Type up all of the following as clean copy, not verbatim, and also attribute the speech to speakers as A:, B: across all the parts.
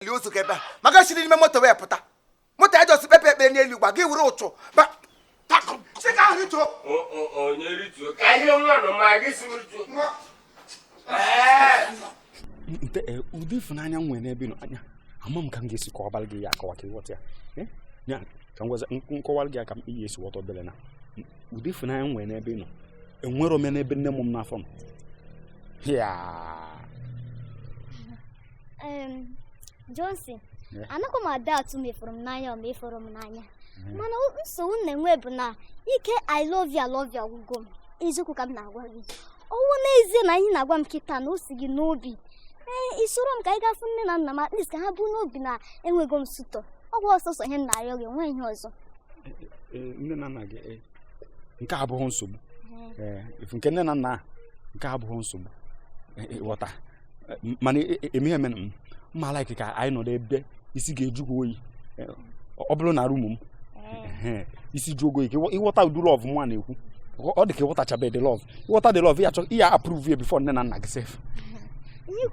A: Liusu keba. Magashiri ni moto we puta. Moto I just pepe ni elu gba gi wuru utu. Ba takom. Se ka rito.
B: Onye rito. Ka ihe nwa no ma gi si rito.
C: Nte udi funanya nwe na ebe no anya. Amam kan gesi ko bal gi ya ka wake wote ya. Nya kan waza ko wal gi aka yesi woto bele na. Udi funanya nwe na ebe no. Enwero me na ebe nne mum na afom. Ya.
D: Johnson, anako ma da to me from nanya me from nanya. Mana so nne nwe bu na ike I love you go. Izuku kam na agwa gi. Owo na eze na anyị na-agwa m kita na o si gị n'obi. Isoro m ka ị gafu nne na nna m at least ka ha bụ n'obi na enwego m suto. Ọ bụ ọsọsọ ihe nna arịọ gị nwe ihe ọzọ.
C: Nne na nna gị nke abụghị nsogbu. Ifu nke nne na nna nke abụghị nsogbu. Wọta. Mana eme eme ma like ka anyị nọ ebe isi ga-ejugo oyi. Ọ bụrụ na room m. Isi jugo oyi. Ịwọta udu love nwa na-ekwu. Ọ dị ka ịwọtachabe the love. Ịwọta the love ya approve before nne na nna gị sef.
D: Ihe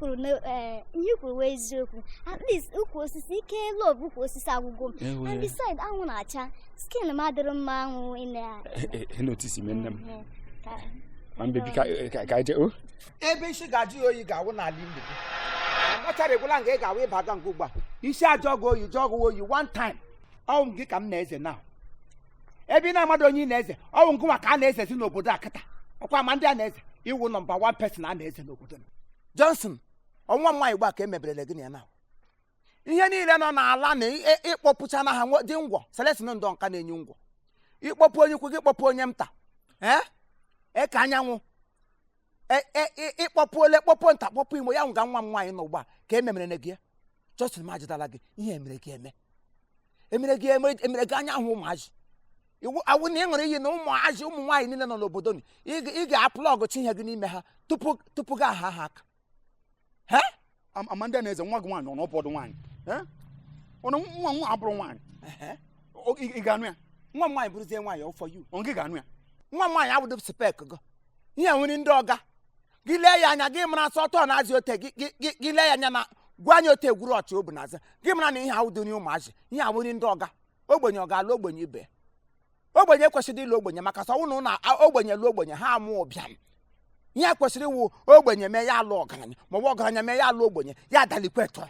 D: kwuru wee eziokwu. At least ukwu osisi ike love ukwu osisi agwụgwọ m. And beside anwụ na-acha skin m adịrị mma anwụ ina.
C: Notice me nne m. Man baby ka je o.
A: Ebe isi gaji oyi ga-awụ na ali Igbo. Amacha regula nga ga-awụ ịbaga nke ugba. Isi ajogo oyi one time. Ọwụ gị ka m na-eze now. Ebe na amado onye na-eze, ọwụ ngwa ka na-eze si n'obodo akata. Ọkwa Amandianeze, iwu number 1 person a na-eze n'obodo. Johnson, ọnwa nwa Igbo ka emeberele gị na now. Ihe niile nọ n'ala na ịkpọpụcha na ha dị ngwọ, Celestine ndo nka na-enye ngwọ. Ịkpọpụ onye ukwu gị kpọpụ onye mta. Ka anyanwụ. Ịkpọpụ ole kpọpụ nta kpọpụ imo ya nga nwa m nwaanyị n'ụgba ka ememerele gị. Justin ma jidala gị, ihe emere gị eme. Emere gị anya hụ ụmụazị. Awụ na ịṅụrụ iyi na ụmụazị ụmụ nwaanyị niile nọ n'obodo ni ị ga-aplọg chi ihe gị n'ime ha tupu gị aha ha aka.
C: Amandianeze nwa gị nwaanyị ọ n'ọbọdụ nwaanyị. Ọnụ nwa abụrụ nwaanyị. Ị ga-anụ ya.
A: Nwa nwaanyị bụrụzie nwaanyị for you.
C: Ọ gị ga-anụ ya.
A: Nwa nwaanyị abụdụ spek gị. Ihe nwere ndị ọga. Gị lee ya anya gị mara sọtọ na azị ote gị lee ya anya na gwa anya ote gwuru ọchị obu n'azị. Gị mara na ihe ahụ dị n'ụmụazị. Ihe a nwere ndị ọga. Ogbenye ọ ga-alụ ogbenye ibe. Ogbenye kwesịrị ịlụ ogbenye maka sọ na ogbenye lụ ogbenye ha amụ ụbịam. Ihe kwesịrị iwu ogbenye mee ya alụ ọgaranya ma ọ bụ ọgaranya mee ya alụ ogbenye ya adalikweto.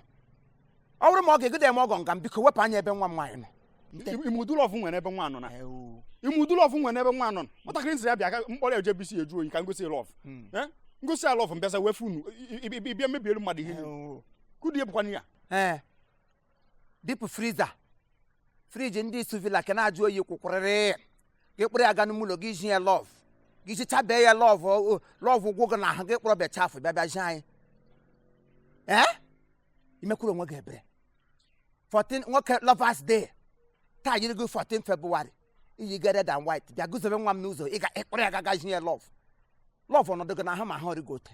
A: Ọ bụrụ ma ọ ga-egide eme ọgọ nga m biko wepụ anya ebe nwa m nwaanyị nọ.
C: Imudulọfụ nwere ebe nwa nọ na. Imudulọfụ nwere ebe nwa nọ. Nwatakịrị nsị ya bịa ka mkpọrọ eje bisi eju oyi ka ngosi lọf. Ngosi lọf mbịasa wefu unu bịa mebielu mmadụ ihe. Kudi ebukwana ya.
A: Deep freezer. Friji ndị suvila ka na-ajụ oyi kwụkwụrịrị. Gị kpụrụ ya ga n'ụlọ gị ji ya love. Gị chichabe ya love ụgwọ gị na ahụ gị kpọrọ bịa chafụ bịa ji anyị. Imekwuru onwe gị ebere. 14 nwoke lovers day. Taa yiri gị 14 February. Iyi ga red and white. Bịa guzobe nwa m n'ụzọ ị ga-ekpụrụ ya gaga ji ya love. Love ọnọdụ gị na ha ma ha ọrịgote.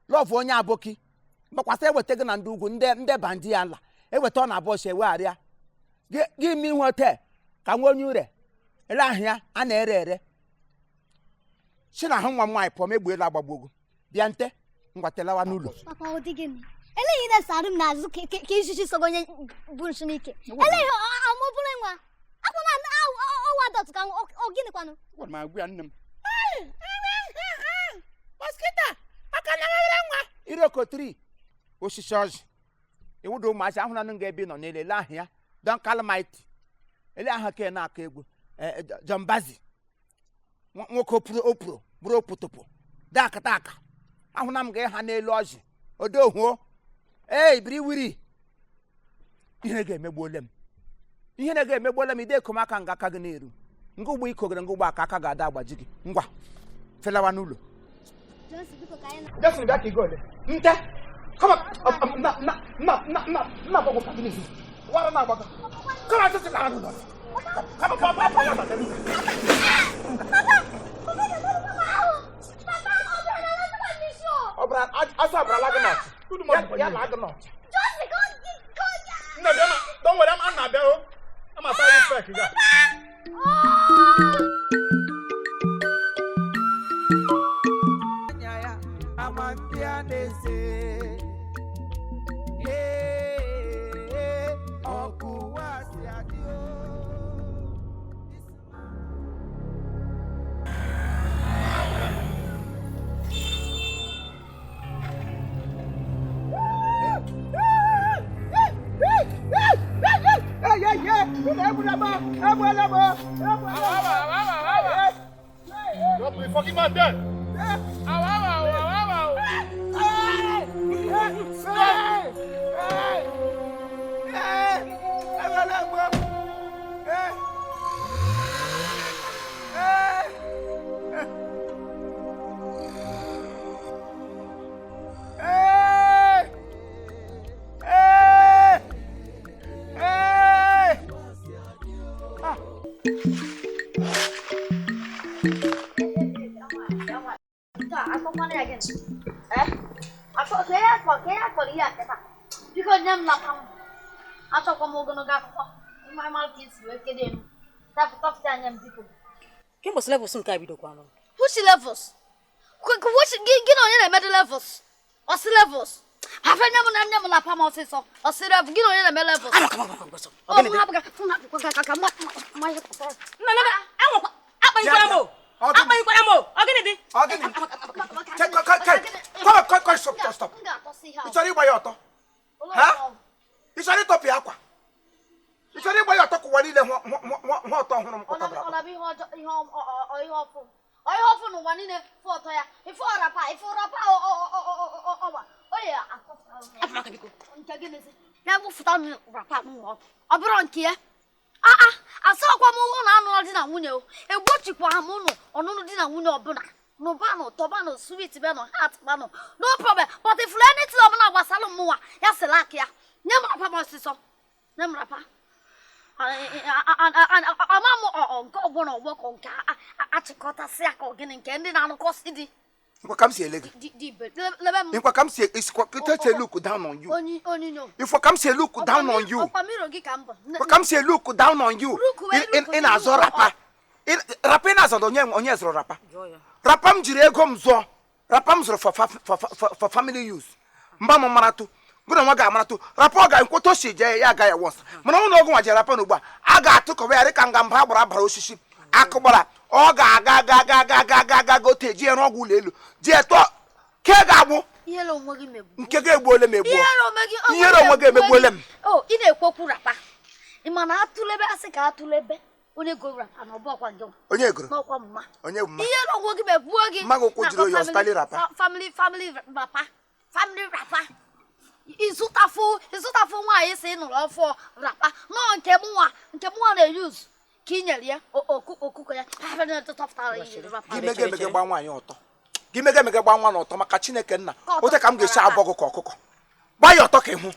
A: Love onye aboki. Mgbakwasị eweta gị na ndị ugwu ndị bandi ya ala. Eweta ọ na-abụọ shi ewegharịa. Gị ime ihe hotel ka nwa onye ure ele ahụ ya a na-ere ere si na ahụ nwa m nwaanyị pụọ megbuelu agbagbogo bịa nte ngwatelawa n'ụlọ.
D: Papa ọ dị gịnị? Eleghị na sarụ m n'azụ ka ijiji sogo onye bụ nshi n'ike. Eleghị amụbụrụ nwa akwụ na ọwa dọtụ ka ọ gịnị kwanụ?
C: Gwara m agwa nne m.
A: Mosquito aka na-ere nwa iroko 3 osisi ọjị iwudo ụmụazị ahụ na nụ ga-ebi nọ n'elele ahụ ya Don Calamite. Ele aha ke na aka egwu. Jambazi. Nwoke opuro bụrụ opotopo. Dakata. Ahụ na m ga ha n'elu ọjị. Odohuo. Ibiri wiri. Ihe ga-emegbuole m. Ihe na-ga-emegbuole m ide komaka nga aka gị n'eru. Nga ugbo ikogere nga ugbo aka ga-ada agbaji gị. Ngwa. Felawa n'ụlọ. Johnson bịa ka igole. Nte. Come on. Na gbogbo ka gị. What am I about? Come on, just come on. Come on, Papa. Obra, asa bra lagnot. Good morning. Ya lagnot.
D: Just go.
C: No, don't worry, I'm not there. I'm a sorry respect.
E: Amandianeze. Yeah. Don't be fucking man dead.
D: Because I'm not I talk about going to go. My mouth is working. That's tough time people.
F: Quem você leva some kai bido kwano?
D: Who's levels? What's get on in the levels? What's levels? Have I never la palm office or sit up, get on in the levels? Oh,
A: Stop. It's only by your talk. Huh? It's only top aqua. It's only by your talk. What is the what I often one in a photo. If for a pie, for a power. Oh, yeah. I'm not going to get it. Never found a bronchia. I saw one dinner window, and what you want mono or no dinner window bona. No bano, tobano, sweet bano, hat bano. No problem. But if Lenny Lobana was Salomua, yes, a lakia. Never papa sister. Never papa. A mamma or go one or walk on car. I took a sack or getting candy down the cost. What comes here, lady? If what comes here is what look down on you. If what comes here look down on you. What comes here look down on you. In a zorapa. In Rapinas on yes, rapa. Rapam jiregom zo. Rapams for family use. Mbama manatu. Good on Magamatu. Rapoga and Kotoshi, Yaga was. Mono no go at Jarapanuba. Aga took away a Kangamba Baroshishi. Akobala. Oga ga go te je no gulelu. Je to kegabo.
D: Yellow Mogime.
A: Kege bole mebo. Yellow Mogime bolem.
D: Oh, in a cokurapa. Imana to lebe asika to lebe. Onye go rapa no bo kwanjo.
A: Onye go.
D: No kwa mma.
A: Onye mma.
D: Yellow Mogime buagi.
A: Mago ko jiro your style rapa.
D: Family rapa. Family rapa. Isutafu nwa ese no for rapa. No nkemwa na use. Kinyalia okuko ya afana to top tower
A: gimege gba nwa anya oto gimege gba nwa na oto maka Chineke nna o te ka m ga-esi abọgụ ka ọkụkọ gba ya ọtọ ka ihu